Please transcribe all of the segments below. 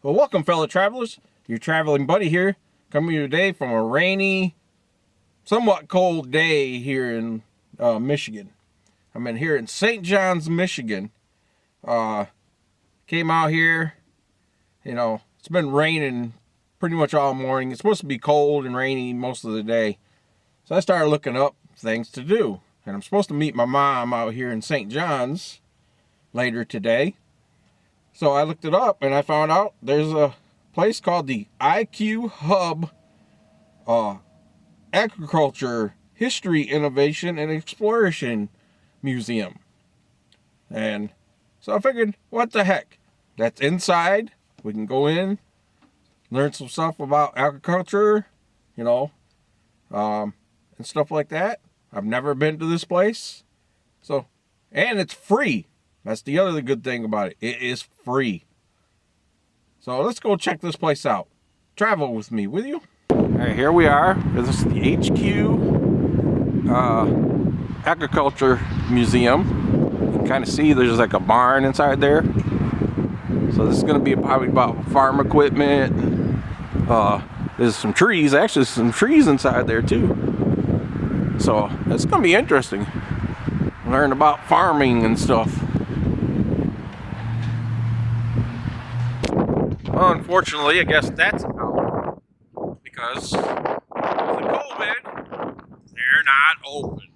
Well, welcome, fellow travelers. Your traveling buddy here, coming to you today from a rainy, somewhat cold day here in Michigan. I'm here in St. John's, Michigan. Came out here, it's been raining pretty much all morning. It's supposed to be cold and rainy most of the day. So I started looking up things to do. And I'm supposed to meet my mom out here in St. John's later today. So I looked it up and I found out there's a place called the IQ Hub Agriculture History, Innovation, and Exploration Museum. And so I figured, what the heck? That's inside. We can go in, learn some stuff about agriculture, and stuff like that. I've never been to this place. And it's free. That's the other good thing about it. It is free. So let's go check this place out. Travel with me, will you? All right, here we are. This is the HQ Agriculture Museum. You can kind of see there's like a barn inside there. So this is going to be probably about farm equipment. There's some trees. Actually, some trees inside there too. So it's going to be interesting. Learn about farming and stuff. Well, unfortunately, I guess that's out because of the COVID, they're not open.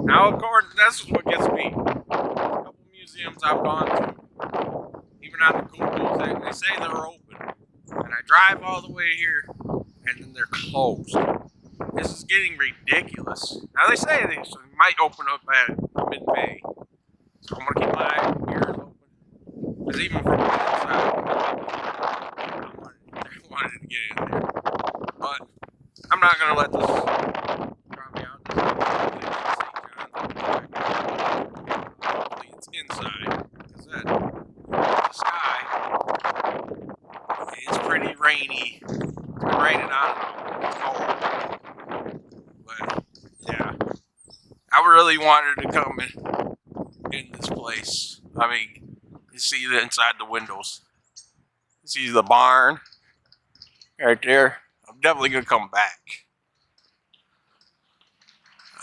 Now, of course, this is what gets me. A couple museums I've gone to, even on the Google, they say they're open, and I drive all the way here, and then they're closed. This is getting ridiculous. Now they say they might open up at mid-May, so I'm gonna keep my ears open. Because even from the inside, I wanted to get in there, but I'm not gonna let this drop me out. Hopefully it's inside, because the sky is pretty rainy. It's been raining on and off. It's cold. But yeah, I really wanted to come in this place. I mean, you see the inside the windows. You see the barn right there. I'm definitely gonna come back.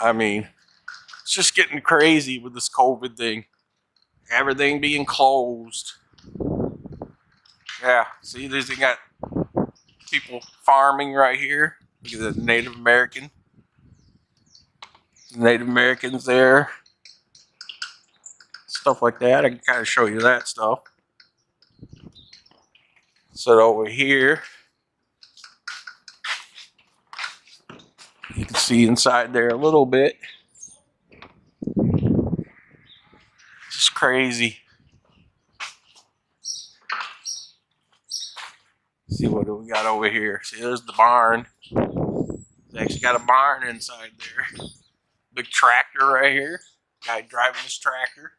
I mean, it's just getting crazy with this COVID thing. Everything being closed. Yeah, see, they got people farming right here. Look at the Native American. Native Americans there. Stuff like that. I can kind of show you that stuff. So over here, you can see inside there a little bit. Just crazy. See what we got over here. See, there's the barn. They actually got a barn inside there. Big tractor right here. Guy driving this tractor.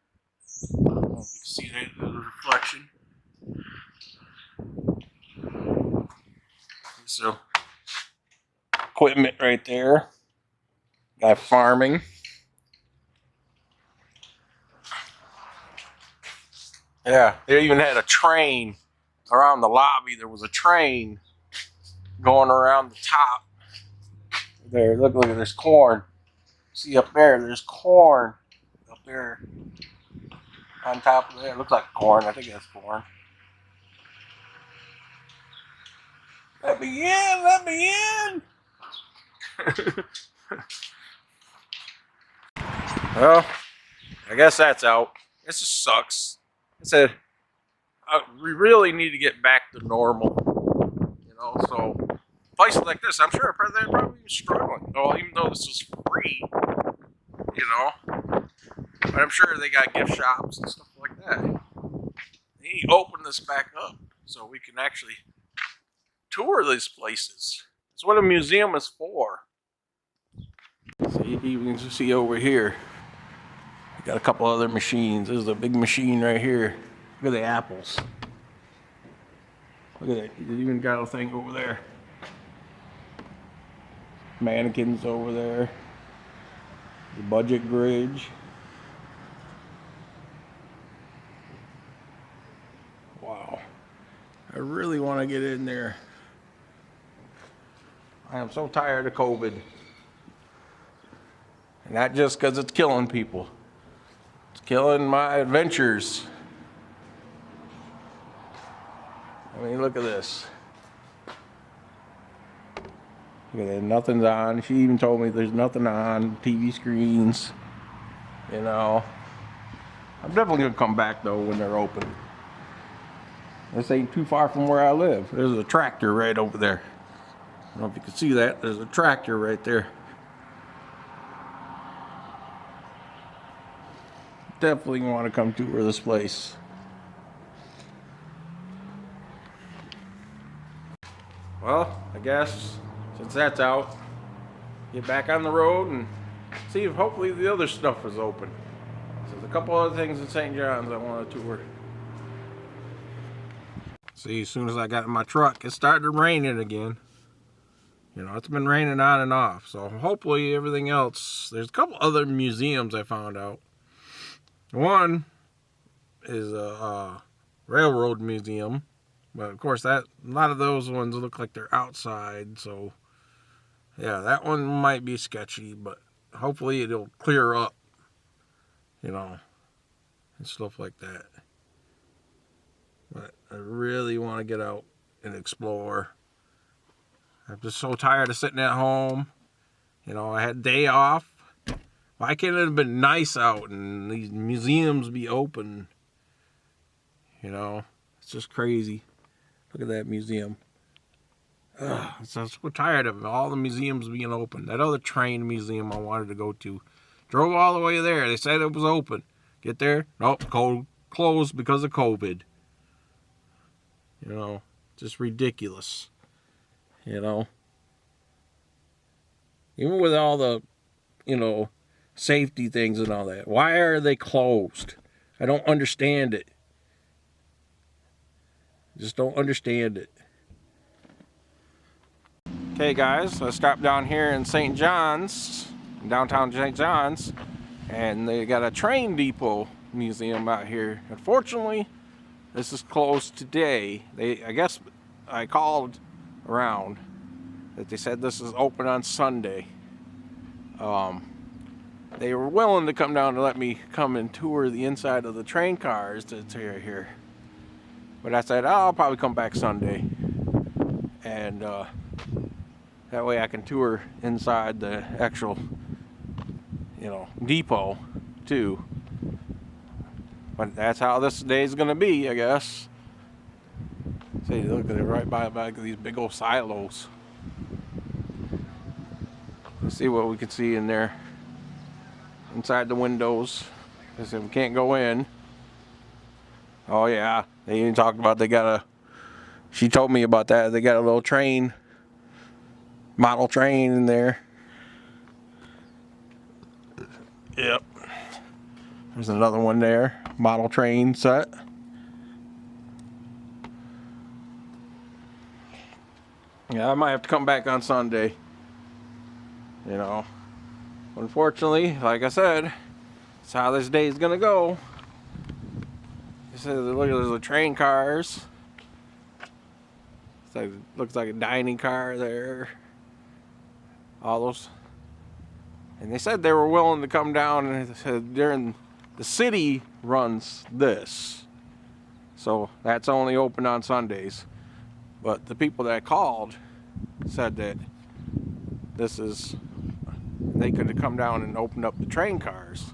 I don't know if you can see the reflection. So, equipment right there. Guy farming. Yeah, they even had a train around the lobby. There was a train going around the top. There, look at this corn. See up there, there's corn up there on top of there. It looks like corn. I think that's corn. Let me in! Let me in! Well, I guess that's out. This just sucks. I said, we really need to get back to normal. So places like this, I'm sure they're probably struggling. Well, even though this is free, but I'm sure they got gift shops and stuff like that. They need to open this back up so we can actually tour these places. That's what a museum is for. See, you can see over here. We got a couple other machines. There's a big machine right here. Look at the apples. Look at that. You even got a thing over there. Mannequins over there. The budget bridge. Wow. I really want to get in there. I am so tired of COVID. And not just because it's killing people. It's killing my adventures. I mean, look at this. Look at that, nothing's on. She even told me there's nothing on TV screens. You know. I'm definitely going to come back, though, when they're open. This ain't too far from where I live. There's a tractor right over there. I don't know if you can see that. There's a tractor right there. Definitely want to come tour this place. Well, I guess since that's out, get back on the road and see if hopefully the other stuff is open. So there's a couple other things in St. John's I want to tour. See, as soon as I got in my truck, it started raining again. You know, it's been raining on and off. So hopefully everything else, there's a couple other museums I found out. One is a railroad museum, but of course a lot of those ones look like they're outside, so yeah, that one might be sketchy, but hopefully it'll clear up, you know, and stuff like that. But I really want to get out and explore. I'm just so tired of sitting at home. You know, I had a day off. Why can't it have been nice out and these museums be open? You know, it's just crazy. Look at that museum. Ugh, I'm so tired of all the museums being open. That other train museum I wanted to go to. Drove all the way there. They said it was open. Get there? Nope, closed because of COVID. You know, just ridiculous. You know. Even with all the, you know, safety things and all that. Why are they closed? I don't understand it. Just don't understand it. Okay guys, I stopped down here in St. John's, downtown St. John's, and they got a train depot museum out here. Unfortunately, this is closed today. I guess I called around that they said this is open on Sunday. They were willing to come down to let me come and tour the inside of the train cars that's here. But I said, I'll probably come back Sunday. And that way I can tour inside the actual, you know, depot too. But that's how this day is going to be, I guess. See, look at it right by these big old silos. Let's see what we can see in there. Inside the windows. They said we can't go in. Oh yeah, they even talked about she told me about that. They got a little train, model train in there. Yep. There's another one there, model train set. Yeah, I might have to come back on Sunday. You know. Unfortunately, like I said, that's how this day is gonna go. They said, look, there's the train cars. It's like, looks like a dining car there. All those. And they said they were willing to come down, and they said during the city runs this. So that's only open on Sundays. But the people that called said that this is, they could have come down and opened up the train cars.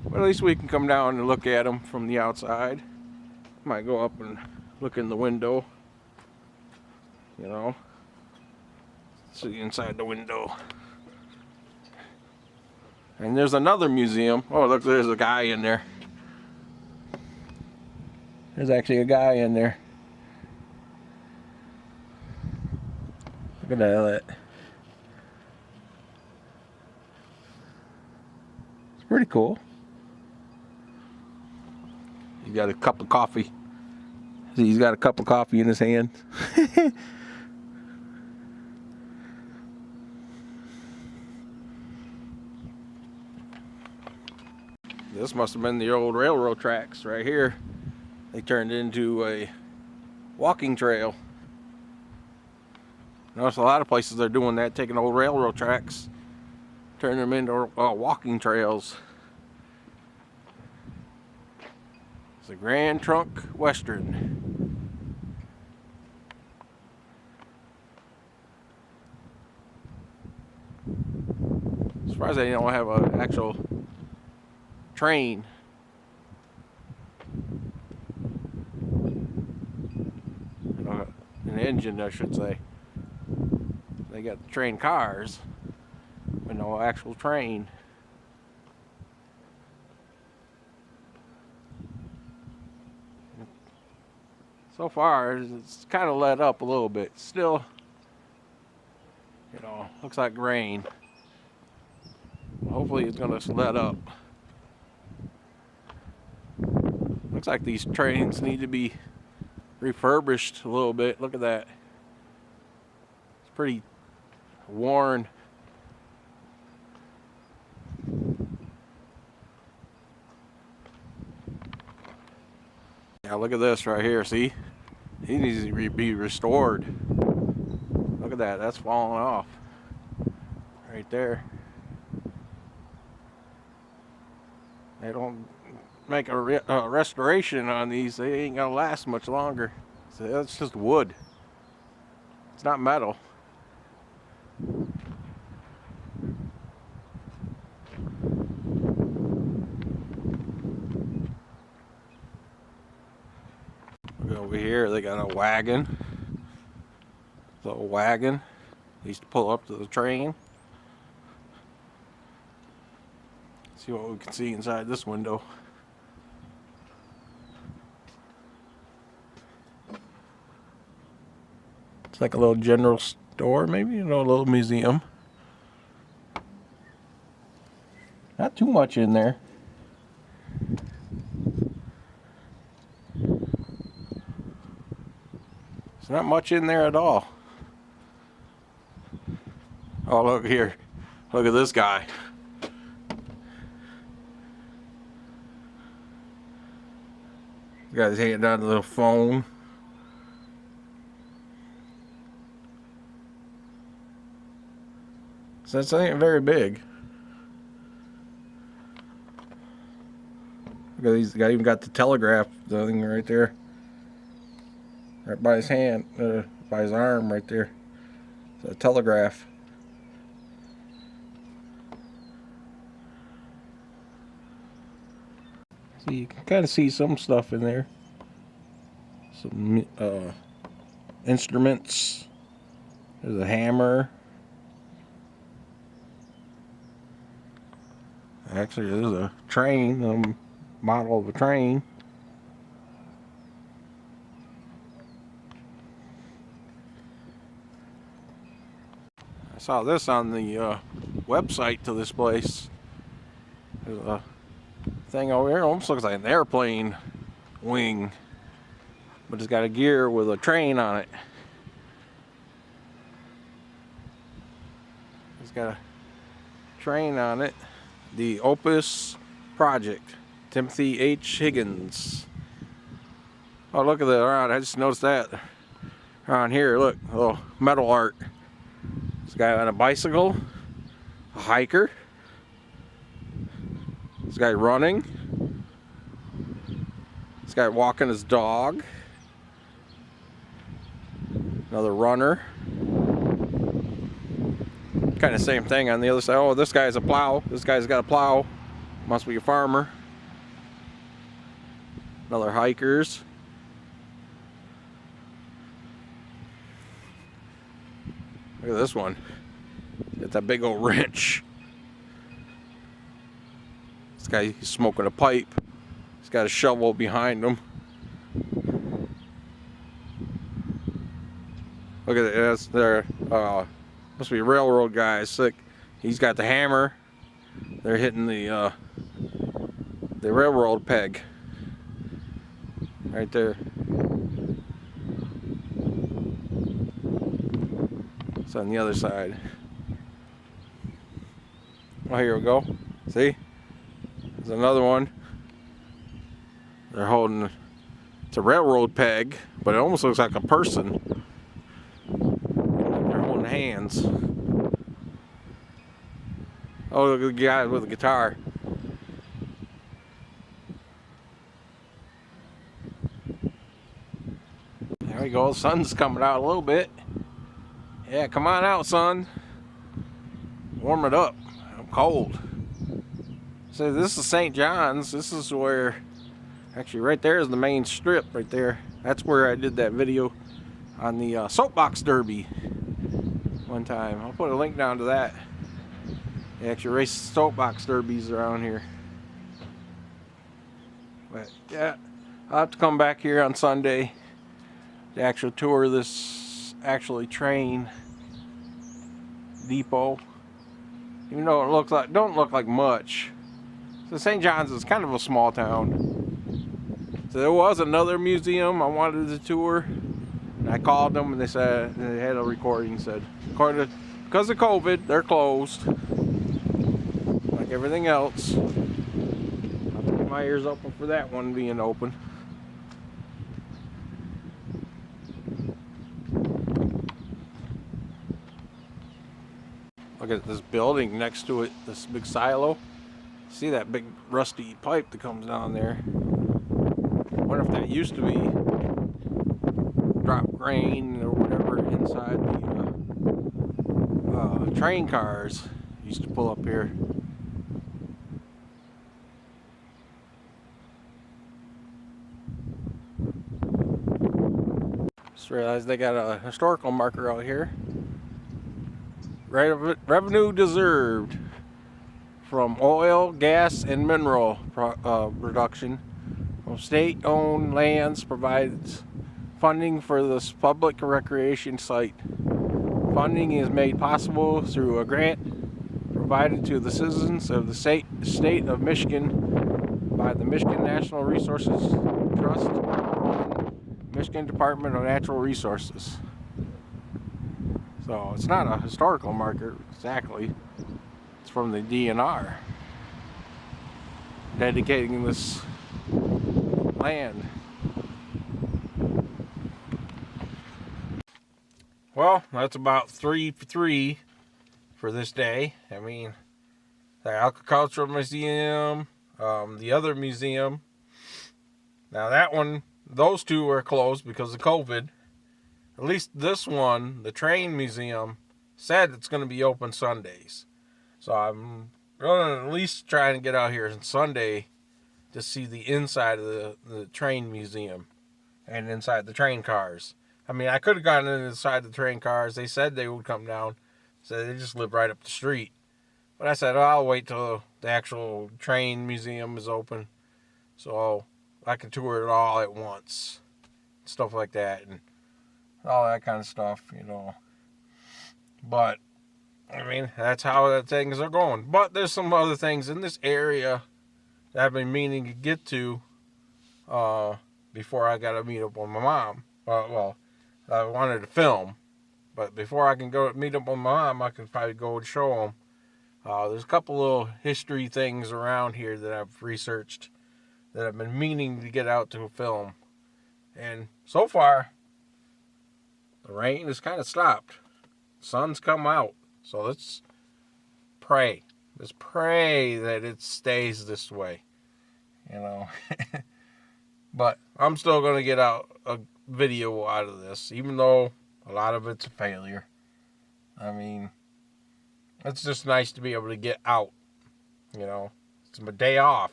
But at least we can come down and look at them from the outside. Might go up and look in the window. You know. See inside the window. And there's another museum. Oh, look, there's a guy in there. There's actually a guy in there. Look at that. It's pretty cool. He got a cup of coffee. See, he's got a cup of coffee in his hand. This must have been the old railroad tracks right here. they turned it into a walking trail. Notice a lot of places they're doing that, taking old railroad tracks, turning them into walking trails. It's a Grand Trunk Western. I'm surprised they don't have an actual train. An engine, I should say. They got train cars, but no actual train. So far, it's kind of let up a little bit. Still, looks like rain. Hopefully it's gonna let up. Looks like these trains need to be refurbished a little bit. Look at that. It's pretty worn. Yeah, look at this right here. See? He needs to be restored. Look at that. That's falling off. Right there. They don't make a restoration on these. They ain't gonna last much longer. So that's just wood. It's not metal. Look over here, they got a wagon. Little wagon. They used to pull up to the train. See what we can see inside this window. It's like a little general store, maybe, a little museum. Not too much in there. There's not much in there at all. Oh, look here. Look at this guy. He's got his hand on the little phone. So this ain't very big. Look at these. The guy even got the telegraph thing right there. Right by his hand, by his arm right there. It's a telegraph. So you can kind of see some stuff in there. Some instruments. There's a hammer. Actually, there's a train, a model of a train. I saw this on the website to this place. There's a thing over here, almost looks like an airplane wing, but it's got a gear with a train on it. It's got a train on it. The Opus Project, Timothy H. Higgins. Oh, look at that around. I just noticed that around here. Look, little metal art. This guy on a bicycle, a hiker. This guy running. This guy walking his dog. Another runner. Kind of same thing on the other side. Oh, this guy's a plow. This guy's got a plow. Must be a farmer. Another hikers. Look at this one. Got that big old wrench. This guy, he's smoking a pipe. He's got a shovel behind him. Look at it. That's their must be railroad guys. Sick. He's got the hammer. They're hitting the railroad peg right there. It's on the other side. Oh, here we go. See? There's another one. They're holding It's a railroad peg, but it almost looks like a person. They're holding hands. Oh, look at the guy with the guitar. There we go. The sun's coming out a little bit. Yeah, come on out, son. Warm it up. I'm cold. So this is St. John's. This is where, actually right there is the main strip right there. That's where I did that video on the soapbox derby one time. I'll put a link down to that. They actually race soapbox derbies around here. But yeah, I'll have to come back here on Sunday to actually tour this train depot. Even though it looks like don't look like much. So St. John's is kind of a small town. So there was another museum I wanted to tour. And I called them and they said they had a recording said because of COVID they're closed. Like everything else. I'll keep my ears open for that one being open. Look at this building next to it, this big silo. See that big rusty pipe that comes down there? I wonder if that used to be drop grain or whatever inside the train cars used to pull up here. Just realized they got a historical marker out here. Revenue deserved from oil, gas, and mineral production from state-owned lands provides funding for this public recreation site. Funding is made possible through a grant provided to the citizens of the state of Michigan by the Michigan Natural Resources Trust and Michigan Department of Natural Resources. So it's not a historical marker exactly. It's from the DNR dedicating this land. Well, that's about 3 for 3 for this day. I mean, the Agricultural Museum, the other museum. Now that one, those two are closed because of COVID. At least this one, the train museum, said it's going to be open Sundays. So I'm going to at least try and get out here on Sunday to see the inside of the train museum and inside the train cars. I mean, I could have gotten inside the train cars. They said they would come down. So they just live right up the street. But I said, oh, I'll wait till the actual train museum is open so I can tour it all at once. Stuff like that. And all that kind of stuff, you know. But, I mean, that's how things are going. But there's some other things in this area that I've been meaning to get to before I got to meet up with my mom. Well, I wanted to film. But before I can go meet up with my mom, I can probably go and show them. There's a couple little history things around here that I've researched that I've been meaning to get out to film. And so far, the rain has kind of stopped. Sun's come out. So let's pray. Let's pray that it stays this way. You know. But I'm still going to get out a video out of this. Even though a lot of it's a failure. I mean, it's just nice to be able to get out. You know. It's my day off.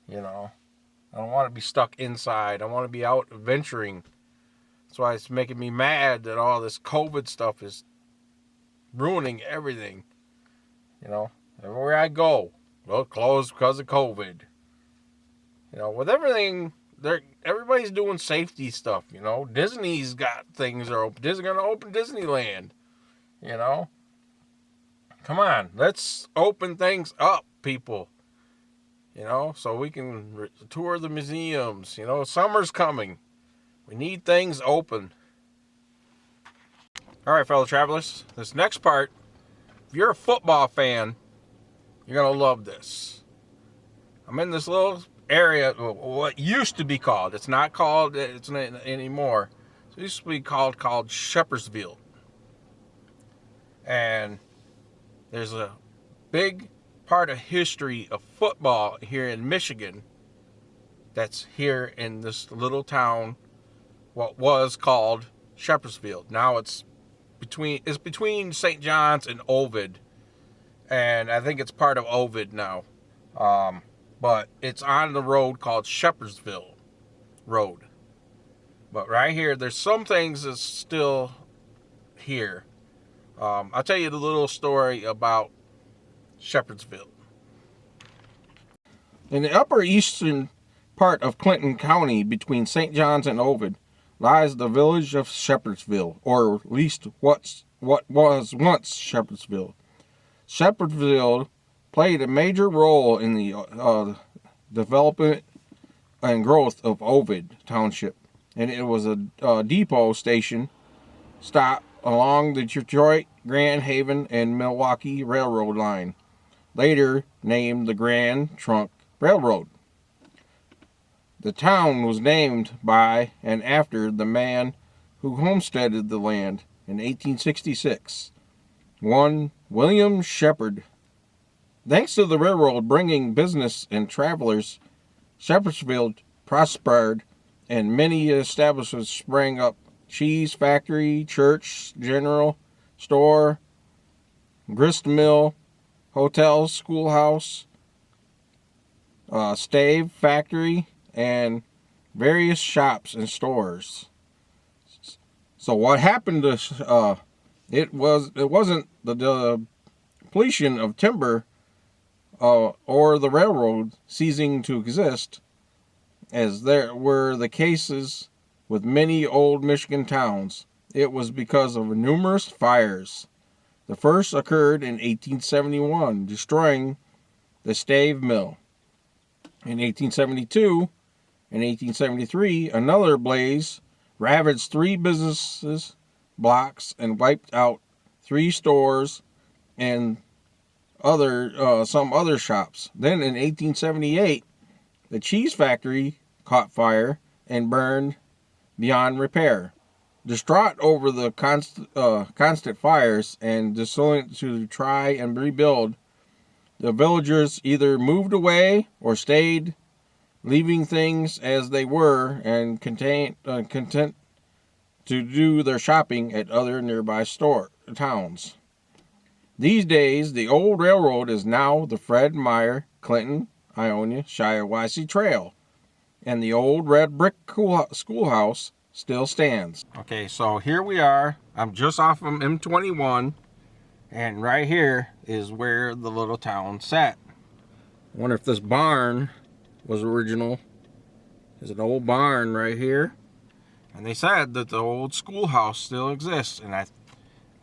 You know. I don't want to be stuck inside. I want to be out adventuring. That's why it's making me mad that all this COVID stuff is ruining everything. You know, everywhere I go, well, closed because of COVID. You know, with everything, everybody's doing safety stuff, you know. Disney's got things are open. Disney's going to open Disneyland, you know. Come on, let's open things up, people. You know, so we can tour the museums. You know, summer's coming. We need things open. All right, fellow travelers. This next part, if you're a football fan, you're going to love this. I'm in this little area, what used to be called, it's not called, it's not anymore. So it used to be called Shepherdsville. And there's a big part of history of football here in Michigan that's here in this little town, what was called Shepherdsville. Now it's between St. John's and Ovid, and I think it's part of Ovid now. But it's on the road called Shepherdsville Road. But right here, there's some things that's still here. I'll tell you the little story about Shepherdsville. In the upper eastern part of Clinton County, between St. John's and Ovid, lies the village of Shepherdsville, or at least what was once Shepherdsville. Shepherdsville played a major role in the development and growth of Ovid Township, and it was a depot station stop along the Detroit, Grand Haven, and Milwaukee Railroad line, later named the Grand Trunk Railroad. The town was named by and after the man who homesteaded the land in 1866, one William Shepherd. Thanks to the railroad bringing business and travelers, Shepherdsville prospered and many establishments sprang up: cheese factory, church, general store, grist mill, hotel, schoolhouse, stave factory, and various shops and stores. So what happened to it wasn't the depletion of timber or the railroad ceasing to exist, as there were the cases with many old Michigan towns. It was because of numerous fires. The first occurred in 1871, destroying the stave mill. In 1872 and 1873, another blaze ravaged 3 businesses blocks and wiped out 3 stores and some other shops. Then in 1878, the cheese factory caught fire and burned beyond repair. Distraught over the constant fires and determined to try and rebuild, the villagers either moved away or stayed, leaving things as they were and content to do their shopping at other nearby towns. These days, the old railroad is now the Fred Meyer, Clinton, Ionia, Shiawassee Trail, and the old red brick schoolhouse still stands. Okay, so here we are. I'm just off of M21, and right here is where the little town sat. I wonder if this barn was original. There's an old barn right here, and they said that the old schoolhouse still exists, and I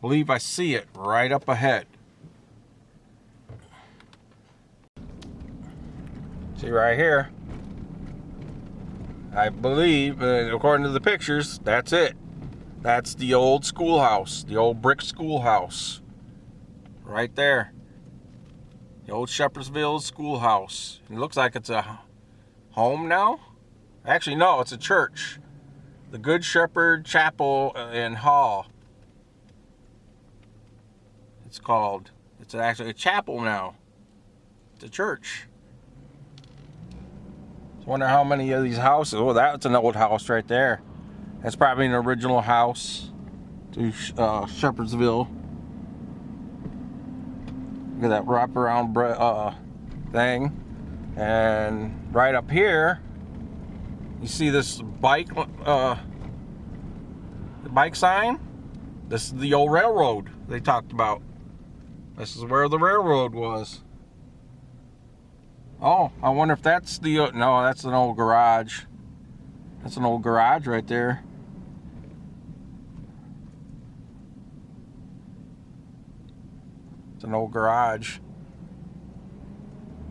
believe I see it right up ahead. See right here, I believe, according to the pictures, that's it. That's the old schoolhouse, the old brick schoolhouse. Right there. The old Shepherdsville schoolhouse. It looks like it's a home now. Actually, no, it's a church. The Good Shepherd Chapel and Hall. It's called. It's actually a chapel now. It's a church. I wonder how many of these houses. Oh, that's an old house right there. That's probably an original house to Shepherdsville. Look at that wraparound thing. And right up here, you see this bike sign? This is the old railroad they talked about. This is where the railroad was. Oh, I wonder if that's the... no, that's an old garage. That's an old garage right there. It's an old garage.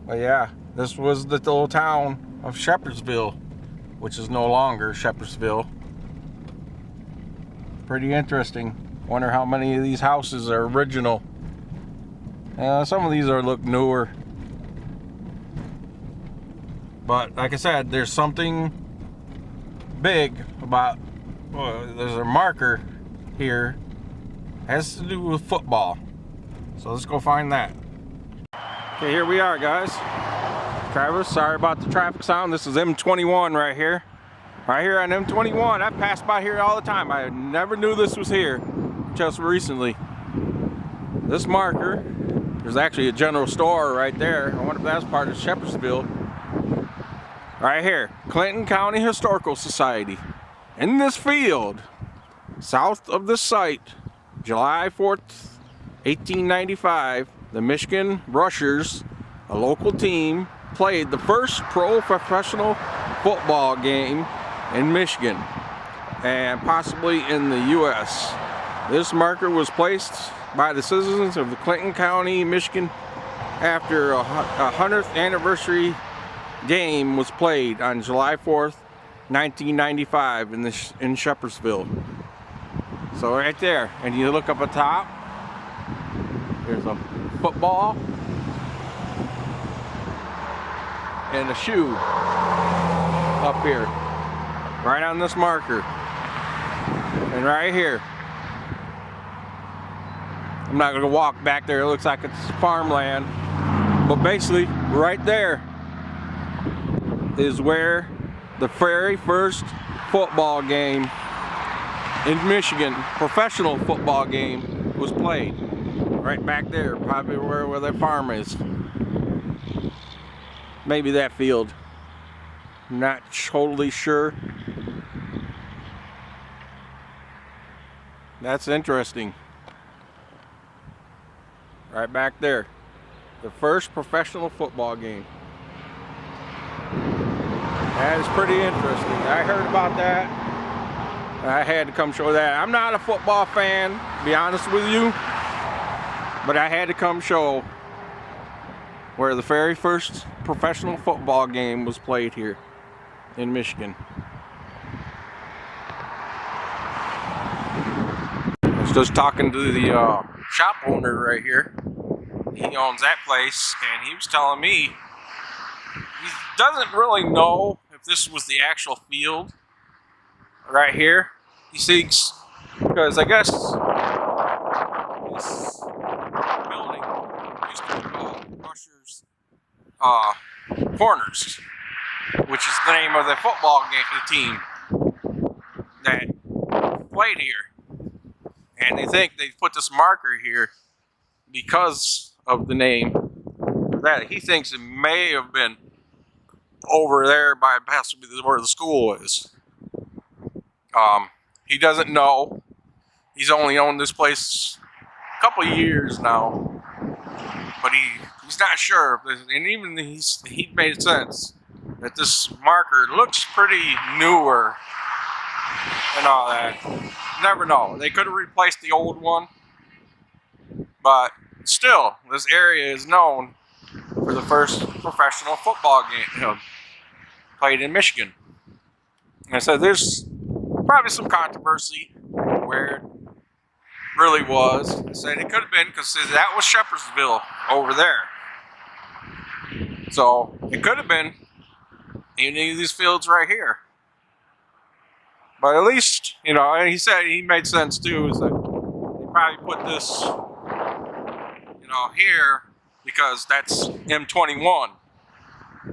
But yeah, this was the little town of Shepherdsville, which is no longer Shepherdsville. Pretty interesting. Wonder how many of these houses are original. Some of these look newer. But like I said, there's something big about, well, there's a marker here. It has to do with football. So let's go find that. Okay, here we are, guys. Travis, sorry about the traffic sound. This is M21 right here. Right here on M21. I pass by here all the time. I never knew this was here just recently. This marker, there's actually a general store right there. I wonder if that's part of Shepherdsville. Right here, Clinton County Historical Society. In this field, south of the site, July 4th, 1895, the Michigan Rushers, a local team, played the first professional football game in Michigan and possibly in the U.S. This marker was placed by the citizens of Clinton County, Michigan, after a 100th anniversary game was played on July 4th, 1995 in Shepherdsville. So right there, and you look up at top, there's a football and a shoe up here, right on this marker, and right here. I'm not gonna walk back there, it looks like it's farmland, but basically right there is where the very first football game in Michigan, professional football game, was played. Right back there, probably where their farm is. Maybe that field. Not totally sure. That's interesting. Right back there. The first professional football game. That is pretty interesting. I heard about that. I had to come show that. I'm not a football fan, to be honest with you. But I had to come show where the very first professional football game was played here in Michigan. I was just talking to the shop owner right here. He owns that place, and he was telling me he doesn't really know if this was the actual field right here. He thinks, because I guess this building used to be called Rushers Corners, which is the name of the football team that played here. And they think they put this marker here because of the name. That he thinks it may have been over there by possibly where the school is. He doesn't know. He's only owned this place a couple of years now, but he's not sure. And even he made sense that this marker looks pretty newer and all that. Never know. They could have replaced the old one, but still, this area is known for the first professional football game played in Michigan. And I said there's probably some controversy where it really was. I said it could have been because that was Shepherdsville over there. So it could have been any of these fields right here. But at least, you know, and he said he made sense too, is that they probably put this, you know, here because that's M21.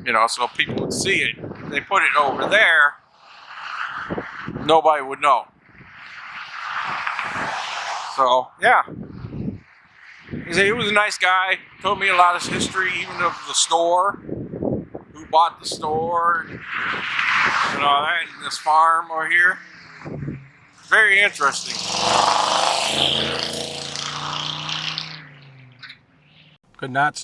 You know, so people would see it. If they put it over there, nobody would know. So, yeah. He said he was a nice guy. Told me a lot of history, even of the store. Who bought the store. And all that. And this farm over here. Very interesting. Could not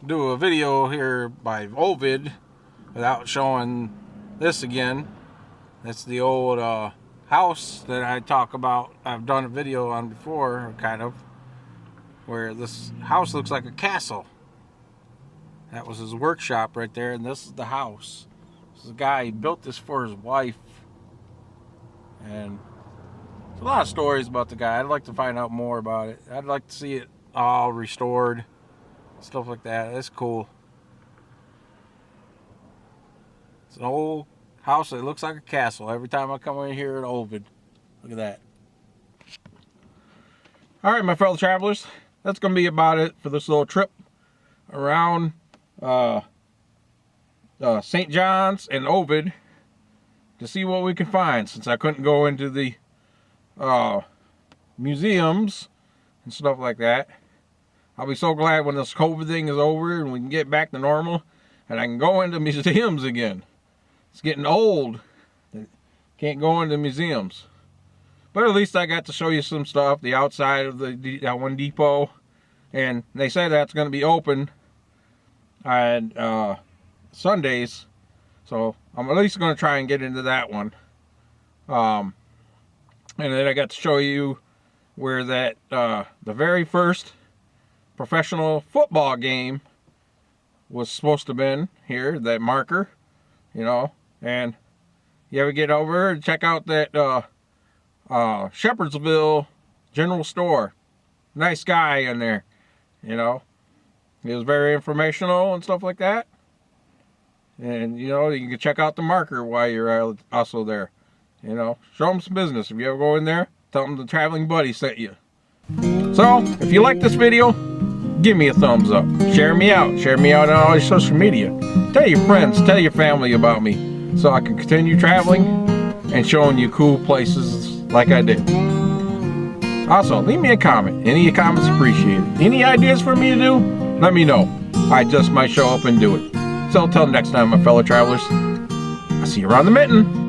do a video here by Ovid without showing this again. That's the old house that I talk about. I've done a video on before, kind of, where this house looks like a castle. That was his workshop right there, and this is the house. This is a guy, he built this for his wife. And there's a lot of stories about the guy. I'd like to find out more about it. I'd like to see it all restored. Stuff like that. That's cool. It's an old house that looks like a castle every time I come in here at Ovid. Look at that. All right, my fellow travelers, that's going to be about it for this little trip around St. John's and Ovid to see what we can find, since I couldn't go into the museums and stuff like that. I'll be so glad when this COVID thing is over and we can get back to normal and I can go into museums again. It's getting old. Can't go into museums. But at least I got to show you some stuff, the outside of that one depot. And they say that's going to be open on Sundays. So I'm at least going to try and get into that one. And then I got to show you where that the very first professional football game was supposed to have been here, that marker, you know. And you ever get over and check out that Shepherdsville General Store? Nice guy in there, you know. He was very informational and stuff like that. And, you know, you can check out the marker while you're also there. You know, show them some business. If you ever go in there, tell them the traveling buddy sent you. So, if you like this video, give me a thumbs up. Share me out. Share me out on all your social media. Tell your friends, tell your family about me, so I can continue traveling and showing you cool places like I did. Also, leave me a comment. Any comments appreciated. Any ideas for me to do? Let me know. I just might show up and do it. So until next time, my fellow travelers, I'll see you around the mitten.